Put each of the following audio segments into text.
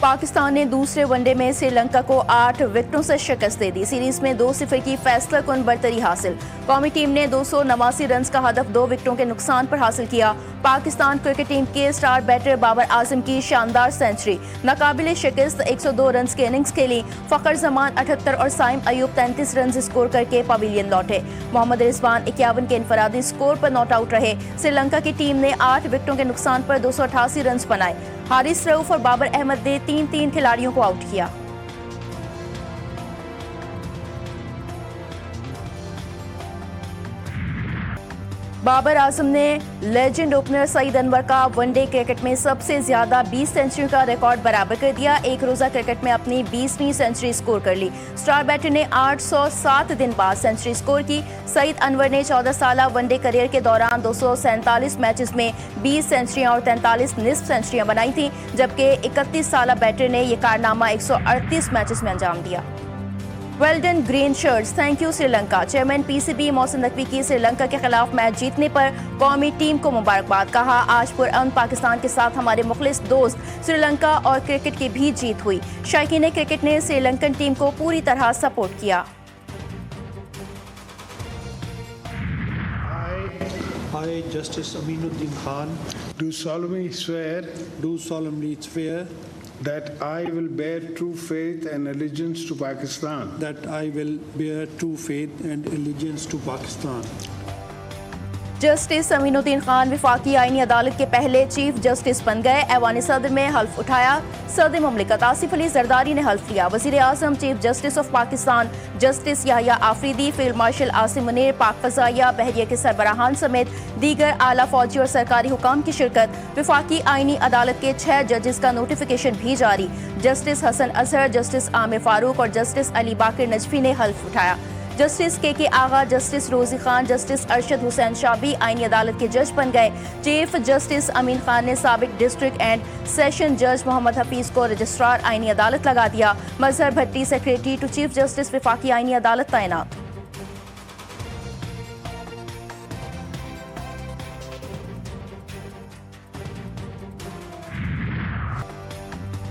पाकिस्तान ने दूसरे वनडे में श्रीलंका को 8 विकेटों से शिकस्त दे दी। सीरीज में 2-0 की फैसला कुन बरतरी हासिल। कौमी टीम ने 289 रन का हदफ 2 विकेटों के नुकसान पर हासिल किया। पाकिस्तान क्रिकेट टीम के स्टार बैटर बाबर आजम की शानदार सेंचुरी। नाकाबिले शिकस्त 102 रन की इनिंग्स खेली। फखर जमान 78 और साइम अयूब 33 रन स्कोर करके पवेलियन लौटे। मोहम्मद रिजवान 51 के इनफरादी स्कोर पर नॉट आउट रहे। श्रीलंका की टीम ने 8 विकेटों के नुकसान पर 288 रन बनाए। हारिस रऊफ और बाबर अहमद ने 3-3 खिलाड़ियों को आउट किया। बाबर आजम ने लेजेंड ओपनर सईद अनवर का वनडे क्रिकेट में सबसे ज्यादा 20 सेंचुरी का रिकॉर्ड बराबर कर दिया। एक रोजा क्रिकेट में अपनी 20वीं सेंचुरी स्कोर कर ली। स्टार बैटर ने 807 दिन बाद सेंचुरी स्कोर की। सईद अनवर ने 14 साल वनडे करियर के दौरान 247 मैचेस में 20 सेंचुरियां और 43 निस्फ सेंचुरियां बनाई थी, जबकि 31 साल बैटर ने यह कारनामा 138 मैचेस में अंजाम दिया। Well done green shirts, thank you Sri Lanka. Chairman PCB Mohsin Naqvi की श्रीलंका के खिलाफ मैच जीतने पर कौमी टीम को मुबारकबाद। कहा, आज पुरअमन पाकिस्तान के साथ हमारे मुखलिस दोस्त श्रीलंका और क्रिकेट की भी जीत हुई। शायकीन क्रिकेट ने श्रीलंकन टीम को पूरी तरह सपोर्ट किया। I, Justice Aminuddin Khan, do solemnly swear that I will bear true faith and allegiance to Pakistan. that I will bear true faith and allegiance to Pakistan. Justice Aminuddin Khan विफाकी आईनी अदालत के पहले चीफ जस्टिस बन गए। ऐवान सदर में हल्फ उठाया। सदर मुमलिकत आसिफ अली जरदारी ने हल्फ लिया। वजीर आजम, chief justice of Pakistan justice Yahya Afridi, field marshal Asim Munir, पाक फजाइया बहरिया के सरबराहान समेत दीगर आला फौजी और सरकारी हुकाम की शिरकत। विफाकी आईनी अदालत के 6 जजेस का नोटिफिकेशन भी जारी। जस्टिस हसन अजहर, जस्टिस आमिर फारूक और जस्टिस अली बाकर नजफी ने हल्फ उठाया। जस्टिस के आगा, जस्टिस रोजी खान, जस्टिस अरशद हुसैन शाह भी आईनी अदालत के जज बन गए। चीफ जस्टिस अमीन खान ने साबिक डिस्ट्रिक्ट एंड सेशन जज मोहम्मद हफीज को रजिस्ट्रार आईनी अदालत लगा दिया। Mazhar Bhatti secretary to chief justice विफाकी आईनी अदालत तैनात।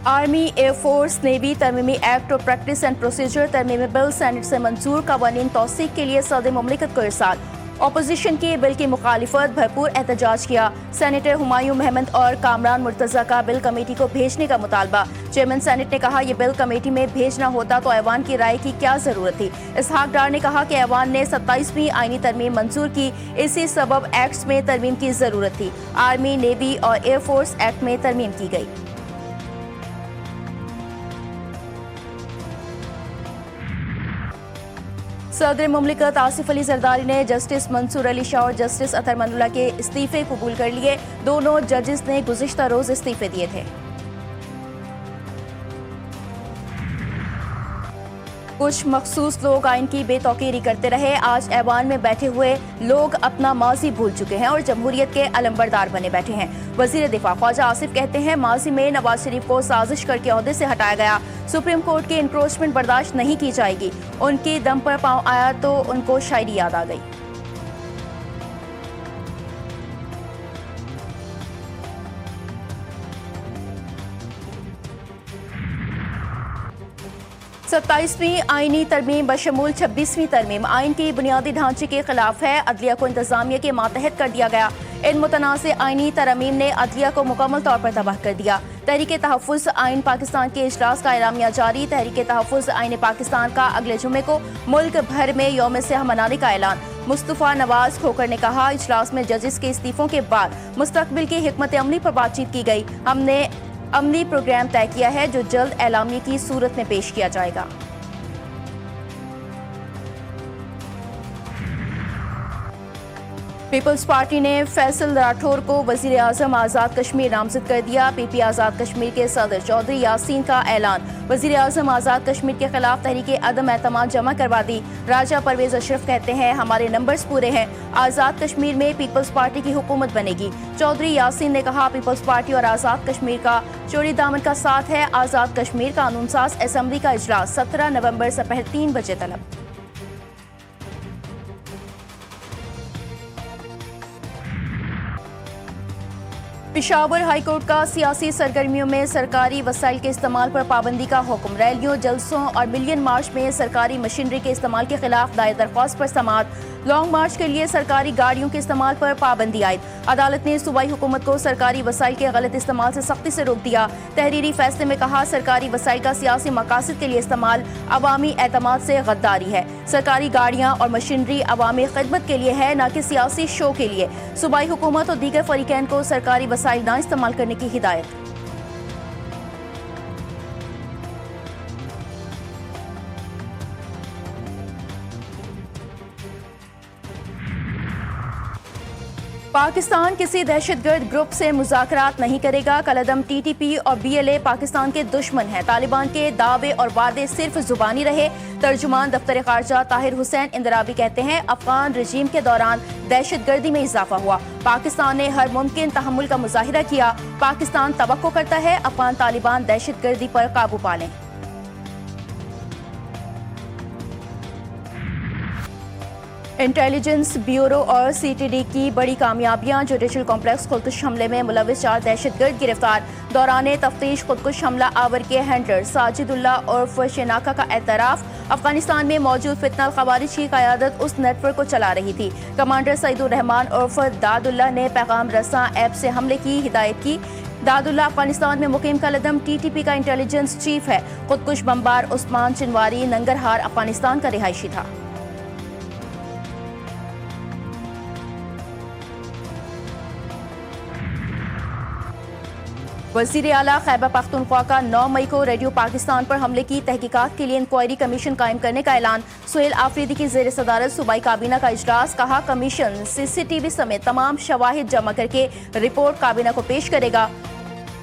आर्मी, एयरफोर्स, नेवी तरमीमी एक्ट और प्रैक्टिस एंड प्रोसीजर तरमीमी बिल सेनेट से मंजूर। कवानीन तौसीक के लिए सदर मुमलिकत को इरसाल। अपोजिशन की बिल की मुखालिफत, भरपूर एहतजाज किया। सेनेटर हुमायूं महमद और कामरान मुर्तज़ा का बिल कमेटी को भेजने का मुतालबा। चेयरमैन सेनेट ने कहा, यह बिल कमेटी में भेजना होता तो ऐवान की राय की क्या जरूरत थी। इसहाक डार ने कहा कि ऐवान ने 27वीं आईनी तरमीम मंजूर की, इसी सबब एक्ट्स में तरमीम की जरूरत थी। आर्मी, नेवी और एयरफोर्स एक्ट में तरमीम की गई। सदर मुमलिकत आसिफ अली जरदारी ने जस्टिस मंसूर अली शाह और जस्टिस अतर मंदुल्ला के इस्तीफे कबूल कर लिए। दोनों जजेस ने गुज़िश्ता रोज इस्तीफे दिए थे। कुछ मखसूस लोग आइन की बेतौकीरी करते रहे। आज ऐवान में बैठे हुए लोग अपना माजी भूल चुके हैं और जमहूरियत के अलंबरदार बने बैठे हैं। वजीर दिफा ख्वाजा आसिफ कहते हैं, माजी में नवाज शरीफ को साजिश करके ओहदे से हटाया गया। सुप्रीम कोर्ट की इंक्रोचमेंट बर्दाश्त नहीं की जाएगी। उनकी दम पर पांव आया तो उनको शायरी याद आ गई। सत्ताईसवीं आईनी तरमीम बशमूल 26वीं तरमीम आइन की बुनियादी ढांचे के खिलाफ है। अदलिया को इंतजामिया के मातहत कर दिया गया। इन मुतनाज़ आईनी तरमीम ने अदलिया को मुकम्मल तौर पर तबाह कर दिया। तहरीक तहफ़्फ़ुज़ आइन पाकिस्तान के इजलास का एलामिया जारी। तहरीक तहफ़्फ़ुज़ आइन पाकिस्तान का अगले जुमे को मुल्क भर में यौम सियाह मनाने का ऐलान। मुस्तफ़ा नवाज खोकर ने कहा, इजलास में जजेस के इस्तीफों के बाद मुस्तकबिल की हिकमत अमली पर बातचीत की गई। हमने अमली प्रोग्राम तय किया है जो जल्द एलामिया की सूरत में पेश किया जाएगा। पीपल्स पार्टी ने फैसल राठौर को वजीर आजम आज़ाद कश्मीर नामजद कर दिया। पीपी आज़ाद कश्मीर के सदर चौधरी यासीन का ऐलान। वजीर आजम आज़ाद कश्मीर के खिलाफ तहरीक अदम एतमाद जमा करवा दी। राजा परवेज अशरफ कहते हैं, हमारे नंबर्स पूरे हैं। आज़ाद कश्मीर में पीपल्स पार्टी की हुकूमत बनेगी। चौधरी यासीन ने कहा, पीपल्स पार्टी और आज़ाद कश्मीर का चोरी दामन का साथ है। आज़ाद कश्मीर कानून साज असम्बली का इजलास 17 नवंबर से पहले 3 बजे तलब। पेशावर हाईकोर्ट का सियासी सरगर्मियों में सरकारी वसाइल के इस्तेमाल पर पाबंदी का हुक्म। रैलियों, जलसों और मिलियन मार्च में सरकारी मशीनरी के इस्तेमाल के खिलाफ दायर दरख्वास्त पर समाअत। लॉन्ग मार्च के लिए सरकारी गाड़ियों के इस्तेमाल पर पाबंदी आयद। अदालत ने सूबाई हुकूमत को सरकारी वसाइल के गलत इस्तेमाल से सख्ती से रोक दिया। तहरीरी फैसले में कहा, सरकारी वसाइल का सियासी मकासद के लिए इस्तेमाल अवामी एतमाद से गद्दारी है। सरकारी गाड़ियाँ और मशीनरी अवामी खिदमत के लिए है, न कि सियासी शो के लिए। सूबाई हुकूमत और दीगर फरीकैन को सरकारी वसाइल न इस्तेमाल करने की हिदायत। पाकिस्तान किसी दहशतगर्द ग्रुप से मुज़ाकरात नहीं करेगा। कलअदम TTP और BLA पाकिस्तान के दुश्मन हैं। तालिबान के दावे और वादे सिर्फ जुबानी रहे। तर्जुमान दफ्तर खारजा ताहिर हुसैन इंदराबी कहते हैं, अफगान रजीम के दौरान दहशतगर्दी में इजाफा हुआ। पाकिस्तान ने हर मुमकिन तहम्मुल का मुजाहिरा किया। पाकिस्तान तवक्को करता है अफगान तालिबान दहशतगर्दी पर काबू पा लें। इंटेलिजेंस ब्यूरो और CTD की बड़ी कामयाबियां। जुडिशल कॉम्प्लेक्स खुदकुश हमले में मुलविस 4 दहशतगर्द गिरफ्तार। दौरान तफ्तीश खुदकुश हमला आवर के हैंडलर साजिदुल्ला उर्फ शेनाका का एतराफ। अफगानिस्तान में मौजूद फितना खवारिज की क़यादत उस नेटवर्क को चला रही थी। कमांडर सईदुर रहमान उर्फ दादुल्ला ने पैगाम रसा ऐप से हमले की हिदायत की। दादुल्ला अफगानिस्तान में मुकीम कलअदम TTP का इंटेलिजेंस चीफ है। खुदकुश बमबार उस्मान चिनवारी नंगरहार अफगानिस्तान का रिहायशी था। वज़ीर आला खैबर पख्तूनख्वा का 9 मई को रेडियो पाकिस्तान पर हमले की तहकीकात के लिए इंक्वायरी कमीशन कायम करने का ऐलान। सुहेल आफरीदी की ज़ेर सदारत सूबाई काबीना का इजलास। कहा, कमीशन CCTV समेत तमाम शवाहिद जमा करके रिपोर्ट काबीना को पेश करेगा।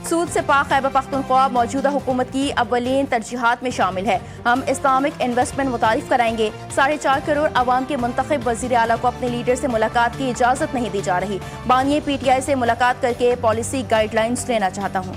सूद से पाक खैबर पख्तूनख्वा मौजूदा हुकूमत की अव्वलीन तरजीहात में शामिल है। हम इस्लामिक इन्वेस्टमेंट मुतारिफ कराएंगे। 4.5 करोड़ अवाम के मुंतखब वज़ीर आला को अपने लीडर से मुलाकात की इजाज़त नहीं दी जा रही। बानिए PTI से मुलाकात करके पॉलिसी गाइडलाइंस लेना चाहता हूँ।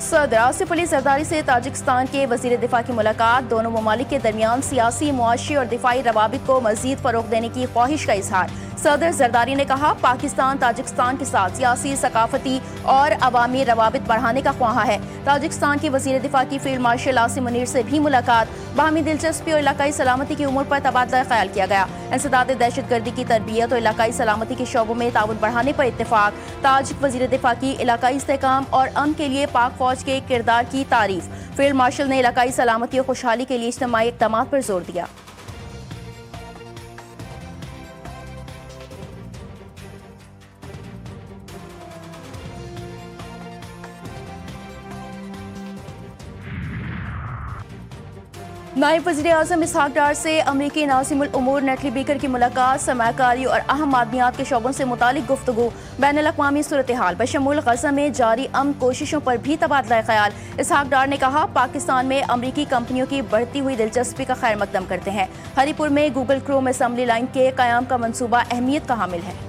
सदर आसिफ अली जरदारी से ताजिकिस्तान के वज़ीर दिफा की मुलाकात। दोनों ममालिक के दरमियान सियासी, मुआशी और दिफाई रवाबित को मज़ीद फ़रोग़ देने की ख्वाहिश का इजहार। सदर जरदारी ने कहा, पाकिस्तान ताजिकिस्तान के साथ सियासी, सकाफती और अवामी रवाबित बढ़ाने का ख्वाहा है। ताजिकिस्तान के वज़ीर दिफा की फील्ड मार्शल आसिम मुनीर से भी मुलाकात। बाहमी दिलचस्पी और इलाकाई सलामती की उमूर पर तबादला ख्याल किया गया। इंसदाद दहशतगर्दी की तरबियत और इलाकाई सलामती के शोबों में ताउन बढ़ाने पर इत्तेफाक। ताजिक वज़ीर दिफा की इलाकाई इस्तेहकाम और अमन के लिए पाक फौज के किरदार की तारीफ। फील्ड मार्शल ने इलाकाई सलामती और खुशहाली के लिए इज्तिमाई इक़दामात पर जोर दिया। नायब वज़ीर आज़म इसहाक डार से अमरीकी नाज़िमुल उमूर नेटली बेकर की मुलाकात। सरमायाकारी और अहम मादनियात के शोबों से मुतालिक गुफ्तगू। बैनुल-अक़वामी सूरत हाल बशमूल गज़ा में जारी अमन कोशिशों पर भी तबादला ख्याल। इसहाक डार ने कहा, पाकिस्तान में अमरीकी कंपनियों की बढ़ती हुई दिलचस्पी का खैर मकदम करते हैं। हरीपुर में गूगल क्रोम असेंबली लाइन के क़याम का मंसूबा अहमियत का हामिल है।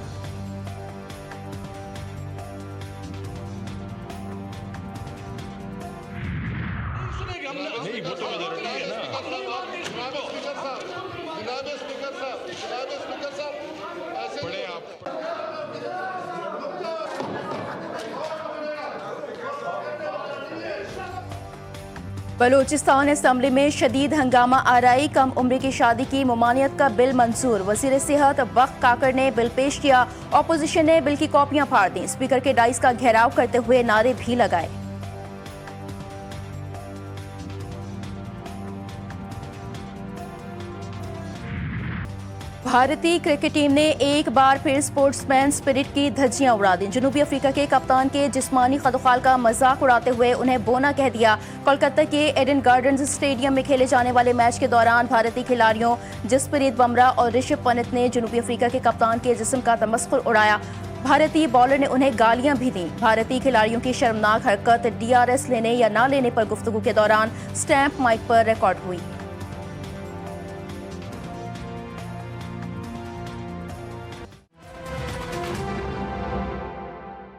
बलूचिस्तान असेंबली में शदीद हंगामा आराई। कम उम्र की शादी की ममानियत का बिल मंजूर। वज़ीर सेहत वक्त काकर ने बिल पेश किया। अपोजिशन ने बिल की कॉपियां फाड़ दी। स्पीकर के डाइस का घेराव करते हुए नारे भी लगाए। भारतीय क्रिकेट टीम ने एक बार फिर स्पोर्ट्समैन स्पिरिट की धज्जियां उड़ा दी। जनूबी अफ्रीका के कप्तान के जिस्मानी खदखाल का मजाक उड़ाते हुए उन्हें बोना कह दिया। कोलकाता के एडन गार्डन्स स्टेडियम में खेले जाने वाले मैच के दौरान भारतीय खिलाड़ियों जसप्रीत बुमराह और ऋषभ पंत ने जनूबी अफ्रीका के कप्तान के जिस्म का तमस्खुर उड़ाया। भारतीय बॉलर ने उन्हें गालियां भी दी। भारतीय खिलाड़ियों की शर्मनाक हरकत DRS लेने या ना लेने पर गुफ्तगू के दौरान स्टैंप माइक पर रिकॉर्ड हुई।